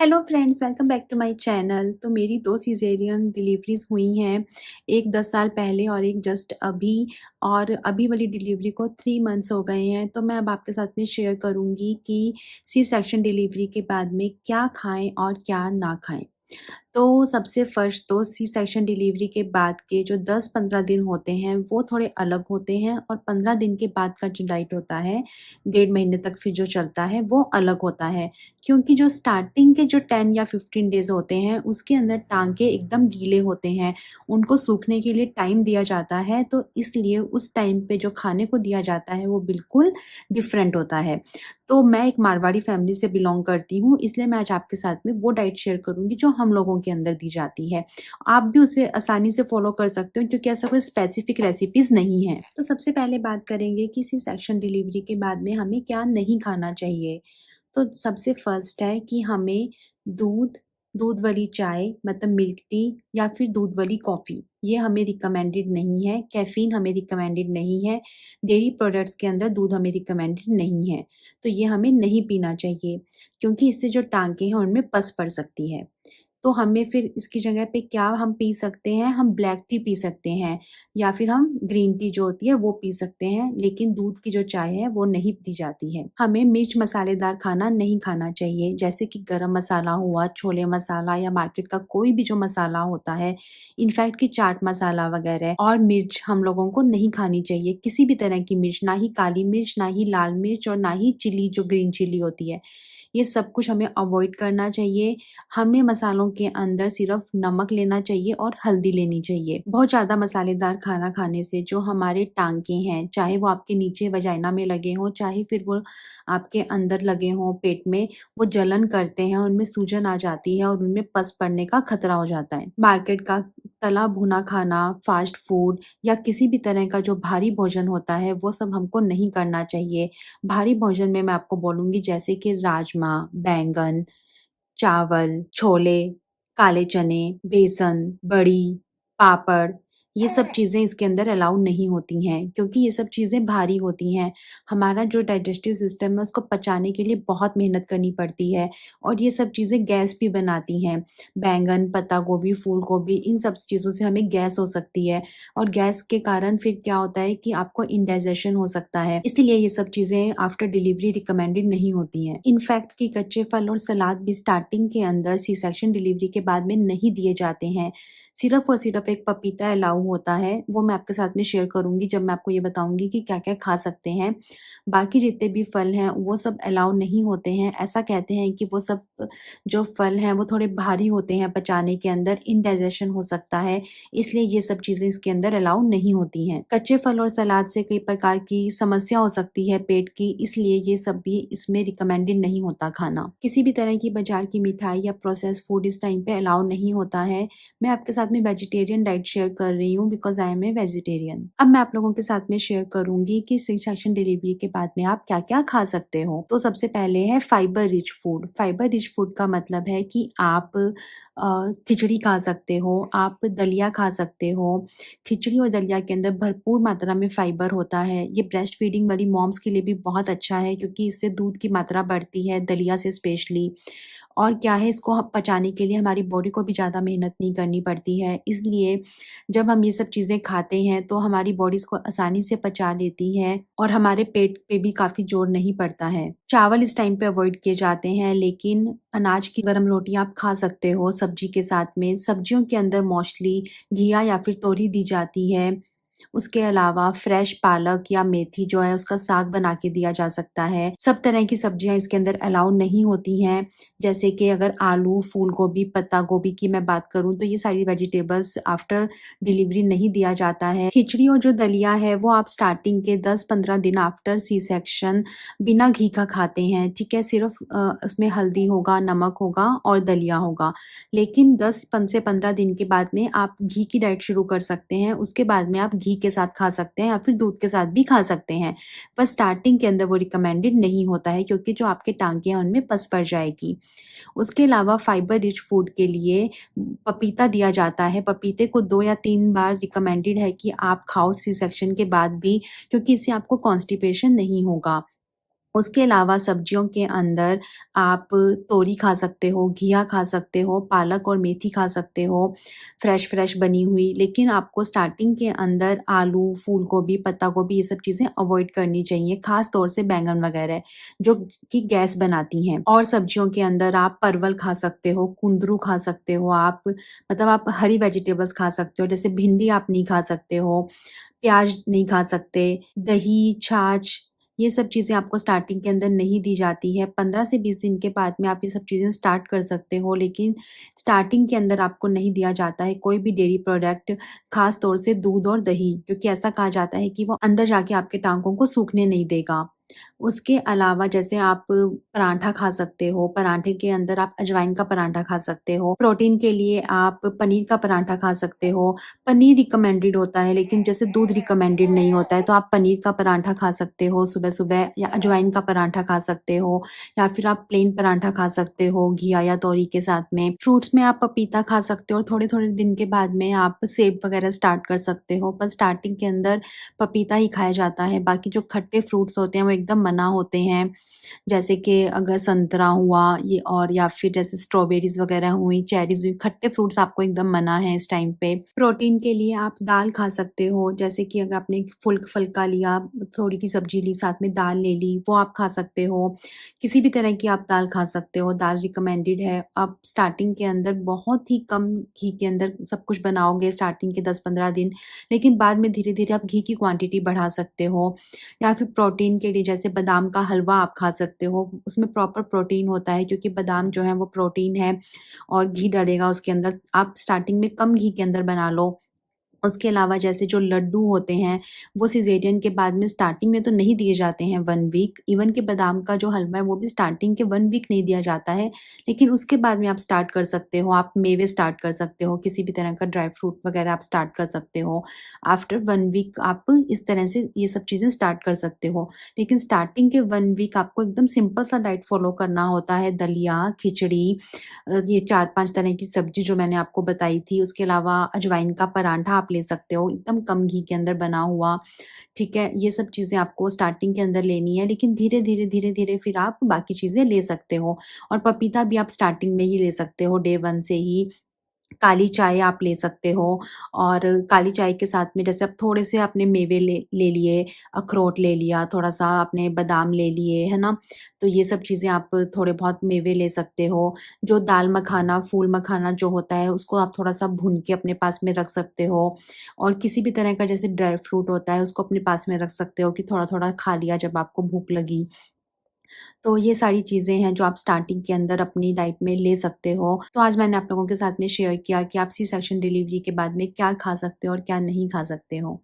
Hello friends, welcome back to my channel. तो मेरी 2 caesarean deliveries हुई हैं, एक 10 साल पहले और एक जस्ट अभी। और अभी वाली डिलीवरी को 3 मंथ्स हो गए हैं। तो मैं अब आपके साथ में शेयर करूँगी कि सी सेक्शन डिलीवरी के बाद में क्या खाएँ और क्या ना खाएँ। तो सबसे फर्स्ट तो सी सेक्शन डिलीवरी के बाद के जो 10-15 दिन होते हैं वो थोड़े अलग होते हैं, और 15 दिन के बाद का जो डाइट होता है, डेढ़ महीने तक फिर जो चलता है वो अलग होता है। क्योंकि जो स्टार्टिंग के जो 10 या 15 डेज़ होते हैं उसके अंदर टाँके एकदम गीले होते हैं, उनको सूखने के लिए टाइम दिया जाता है, तो इसलिए उस टाइम पे जो खाने को दिया जाता है वो बिल्कुल डिफ़रेंट होता है। तो मैं एक मारवाड़ी फैमिली से बिलॉन्ग करती हूँ, इसलिए मैं आज आपके साथ में वो डाइट शेयर करूँगी जो हम लोगों के अंदर दी जाती है। आप भी उसे आसानी से फ़ॉलो कर सकते हो, क्योंकि ऐसा कोई स्पेसिफ़िक रेसिपीज़ नहीं है। तो सबसे पहले बात करेंगे कि सी सेक्शन डिलीवरी के बाद में हमें क्या नहीं खाना चाहिए। तो सबसे फर्स्ट है कि हमें दूध, दूध वाली चाय मतलब मिल्क टी या फिर दूध वाली कॉफ़ी, ये हमें रिकमेंडेड नहीं है। कैफ़ीन हमें रिकमेंडेड नहीं है। डेयरी प्रोडक्ट्स के अंदर दूध हमें रिकमेंडेड नहीं है। तो ये हमें नहीं पीना चाहिए, क्योंकि इससे जो टाँके हैं उनमें पस पड़ सकती है। तो हमें फिर इसकी जगह पे क्या हम पी सकते हैं, हम ब्लैक टी पी सकते हैं, या फिर हम ग्रीन टी जो होती है वो पी सकते हैं, लेकिन दूध की जो चाय है वो नहीं पी जाती है। हमें मिर्च मसालेदार खाना नहीं खाना चाहिए, जैसे कि गरम मसाला हुआ, छोले मसाला या मार्केट का कोई भी जो मसाला होता है, इनफैक्ट कि चाट मसाला वगैरह। और मिर्च हम लोगों को नहीं खानी चाहिए, किसी भी तरह की मिर्च, ना ही काली मिर्च, ना ही लाल मिर्च और ना ही चिली जो ग्रीन चिली होती है। ये सब कुछ हमें अवॉइड करना चाहिए। हमें मसालों के अंदर सिर्फ़ नमक लेना चाहिए और हल्दी लेनी चाहिए। बहुत ज़्यादा मसालेदार खाना खाने से जो हमारे टाँके हैं, चाहे वो आपके नीचे वजाइना में लगे हों, चाहे फिर वो आपके अंदर लगे हों पेट में, वो जलन करते हैं, उनमें सूजन आ जाती है और उनमें पस पड़ने का खतरा हो जाता है। मार्केट का तला भुना खाना, फ़ास्ट फ़ूड या किसी भी तरह का जो भारी भोजन होता है, वो सब हमको नहीं करना चाहिए। भारी भोजन में मैं आपको बोलूँगी, जैसे कि राजमा, बैंगन, चावल, छोले, काले चने, बेसन, बड़ी, पापड़, ये सब चीज़ें इसके अंदर अलाउ नहीं होती हैं, क्योंकि ये सब चीज़ें भारी होती हैं। हमारा जो डाइजेस्टिव सिस्टम है उसको पचाने के लिए बहुत मेहनत करनी पड़ती है, और ये सब चीज़ें गैस भी बनाती हैं। बैंगन, पत्ता गोभी, फूल गोभी, इन सब चीज़ों से हमें गैस हो सकती है, और गैस के कारण फिर क्या होता है कि आपको इंडाइजेशन हो सकता है। इसलिए ये सब चीज़ें आफ्टर डिलीवरी रिकमेंडेड नहीं होती हैं। इनफैक्ट कि कच्चे फल और सलाद भी स्टार्टिंग के अंदर सी सेक्शन डिलीवरी के बाद में नहीं दिए जाते हैं। सिर्फ़ और सिर्फ़ एक पपीता अलाउ होता है, वो मैं आपके साथ में शेयर करूँगी जब मैं आपको ये बताऊँगी कि क्या-क्या खा सकते हैं। बाकी जितने भी फल हैं वो सब अलाउ नहीं होते हैं। ऐसा कहते हैं कि वो सब जो फल हैं वो थोड़े भारी होते हैं पचाने के अंदर, इंडाइजेशन हो सकता है, इसलिए ये सब चीज़ें इसके अंदर अलाउ नहीं होती हैं। कच्चे फल और सलाद से कई प्रकार की समस्या हो सकती है पेट की, इसलिए ये सब भी इसमें रिकमेंडेड नहीं होता खाना। किसी भी तरह की बाज़ार की मिठाई या प्रोसेस्ड फूड इस टाइम पे अलाउ नहीं होता है। मैं आपके साथ में वेजिटेरियन डाइट शेयर कर रही हूँ, because I am a vegetarian. अब मैं आप लोगों के साथ में शेयर करूँगी कि सी सेक्शन डिलीवरी के बाद में आप क्या-क्या खा सकते हो। तो सबसे पहले है fibre rich food. Fibre rich food का मतलब है कि आप खिचड़ी खा सकते हो, आप दलिया खा सकते हो। खिचड़ी और दलिया के अंदर भरपूर मात्रा में फाइबर होता है। ये ब्रेस्ट फीडिंग वाली मॉम्स के लिए भी बहुत अच्छा है, क्योंकि इससे दूध की मात्रा बढ़ती है, दलिया से स्पेशली। और क्या है, इसको पचाने के लिए हमारी बॉडी को भी ज़्यादा मेहनत नहीं करनी पड़ती है। इसलिए जब हम ये सब चीज़ें खाते हैं तो हमारी बॉडी इसको आसानी से पचा लेती है, और हमारे पेट पे भी काफ़ी ज़ोर नहीं पड़ता है। चावल इस टाइम पे अवॉइड किए जाते हैं, लेकिन अनाज की गरम रोटियाँ आप खा सकते हो सब्ज़ी के साथ में। सब्जियों के अंदर मोस्टली घिया या फिर तोरी दी जाती है। उसके अलावा फ्रेश पालक या मेथी जो है उसका साग बना के दिया जा सकता है। सब तरह की सब्जियाँ इसके अंदर अलाउ नहीं होती हैं, जैसे कि अगर आलू, फूल गोभी, पत्ता गोभी की मैं बात करूँ तो ये सारी वेजिटेबल्स आफ्टर डिलीवरी नहीं दिया जाता है। खिचड़ी और जो दलिया है वो आप स्टार्टिंग के 10-15 दिन आफ्टर सी सेक्शन बिना घी का खाते हैं, ठीक है? सिर्फ़ उसमें हल्दी होगा, नमक होगा और दलिया होगा। लेकिन 10 पन से 15 दिन के बाद में आप घी की डाइट शुरू कर सकते हैं। उसके बाद में आप घी के साथ खा सकते हैं या फिर दूध के साथ भी खा सकते हैं। पर स्टार्टिंग के अंदर वो रिकमेंडेड नहीं होता है, क्योंकि जो आपके टाँके हैं उनमें पस पड़ जाएगी। उसके अलावा फाइबर रिच फूड के लिए पपीता दिया जाता है। पपीते को 2 या 3 बार रिकमेंडेड है कि आप खाओ सी सेक्शन के बाद भी, क्योंकि इससे आपको कॉन्स्टिपेशन नहीं होगा। उसके अलावा सब्जियों के अंदर आप तोरी खा सकते हो, घिया खा सकते हो, पालक और मेथी खा सकते हो, फ्रेश बनी हुई। लेकिन आपको स्टार्टिंग के अंदर आलू, फूल गोभी, पत्ता गोभी ये सब चीज़ें अवॉइड करनी चाहिए, ख़ास तौर से बैंगन वग़ैरह, जो कि गैस बनाती हैं। और सब्जियों के अंदर आप परवल खा सकते हो, कुंदरू खा सकते हो आप, मतलब आप हरी वेजिटेबल्स खा सकते हो, जैसे भिंडी आप नहीं खा सकते हो, प्याज़ नहीं खा सकते, दही, छाछ ये सब चीज़ें आपको स्टार्टिंग के अंदर नहीं दी जाती है। 15 से 20 दिन के बाद में आप ये सब चीज़ें स्टार्ट कर सकते हो, लेकिन स्टार्टिंग के अंदर आपको नहीं दिया जाता है कोई भी डेयरी प्रोडक्ट, ख़ास तौर से दूध और दही, क्योंकि ऐसा कहा जाता है कि वो अंदर जाके आपके टाँकों को सूखने नहीं देगा। उसके अलावा जैसे आप पराठा खा सकते हो, पराठे के अंदर आप अजवाइन का पराठा खा सकते हो। प्रोटीन के लिए आप पनीर का पराठा खा सकते हो। पनीर रिकमेंडेड होता है, लेकिन जैसे दूध रिकमेंडेड नहीं होता है, तो आप पनीर का पराठा खा सकते हो सुबह-सुबह, या अजवाइन का पराठा खा सकते हो, या फिर आप प्लेन पराठा खा सकते हो घिया या तोरी के साथ में। फ्रूट्स में आप पपीता खा सकते हो, थोड़े-थोड़े दिन के बाद में आप सेब वगैरह स्टार्ट कर सकते हो, पर स्टार्टिंग के अंदर पपीता ही खाया जाता है, बाकी जो खट्टे फ्रूट्स होते हैं वो एकदम मना होते हैं। जैसे कि अगर संतरा हुआ ये, और या फिर जैसे स्ट्रॉबेरीज़ वगैरह हुई, चेरीज़ हुई, खट्टे फ्रूट्स आपको एकदम मना है इस टाइम पे। प्रोटीन के लिए आप दाल खा सकते हो, जैसे कि अगर आपने फुल्का लिया, थोड़ी की सब्ज़ी ली, साथ में दाल ले ली, वो आप खा सकते हो। किसी भी तरह की आप दाल खा सकते हो, दाल रिकमेंडेड है। आप स्टार्टिंग के अंदर बहुत ही कम घी के अंदर सब कुछ बनाओगे स्टार्टिंग के 10-15 दिन, लेकिन बाद में धीरे-धीरे आप घी की क्वांटिटी बढ़ा सकते हो। या फिर प्रोटीन के लिए जैसे बादाम का हलवा आप खा सकते हो, उसमें प्रॉपर प्रोटीन होता है, क्योंकि बादाम जो है वो प्रोटीन है और घी डलेगा उसके अंदर। आप स्टार्टिंग में कम घी के अंदर बना लो। उसके अलावा जैसे जो लड्डू होते हैं, वो सिज़ेरियन के बाद में स्टार्टिंग में तो नहीं दिए जाते हैं 1 वीक, इवन कि बादाम का जो हलवा है वो भी स्टार्टिंग के 1 वीक नहीं दिया जाता है, लेकिन उसके बाद में आप स्टार्ट कर सकते हो, आप मेवे स्टार्ट कर सकते हो, किसी भी तरह का ड्राई फ्रूट वगैरह आप स्टार्ट कर सकते हो। आफ्टर 1 वीक आप इस तरह से ये सब चीज़ें स्टार्ट कर सकते हो। लेकिन स्टार्टिंग के 1 वीक आपको एकदम सिंपल सा डाइट फ़ॉलो करना होता है, दलिया, खिचड़ी, ये 4-5 तरह की सब्ज़ी जो मैंने आपको बताई थी, उसके अलावा अजवाइन का पराठा आप ले सकते हो, एकदम कम घी के अंदर बना हुआ, ठीक है? ये सब चीज़ें आपको स्टार्टिंग के अंदर लेनी है, लेकिन धीरे-धीरे, धीरे-धीरे फिर आप बाकी चीज़ें ले सकते हो। और पपीता भी आप स्टार्टिंग में ही ले सकते हो, डे 1 से ही। काली चाय आप ले सकते हो, और काली चाय के साथ में जैसे आप थोड़े से अपने मेवे ले ले लिए, अखरोट ले लिया, थोड़ा-सा आपने बादाम ले लिए, है ना? तो ये सब चीज़ें आप थोड़े बहुत मेवे ले सकते हो। जो दाल मखाना, फूल मखाना जो होता है, उसको आप थोड़ा-सा भून के अपने पास में रख सकते हो, और किसी भी तरह का जैसे ड्राई फ्रूट होता है, उसको अपने पास में रख सकते हो कि थोड़ा-थोड़ा खा लिया जब आपको भूख लगी। तो ये सारी चीज़ें हैं जो आप स्टार्टिंग के अंदर अपनी डाइट में ले सकते हो। तो आज मैंने आप लोगों के साथ में शेयर किया कि आप सी सेक्शन डिलीवरी के बाद में क्या खा सकते हो और क्या नहीं खा सकते हो।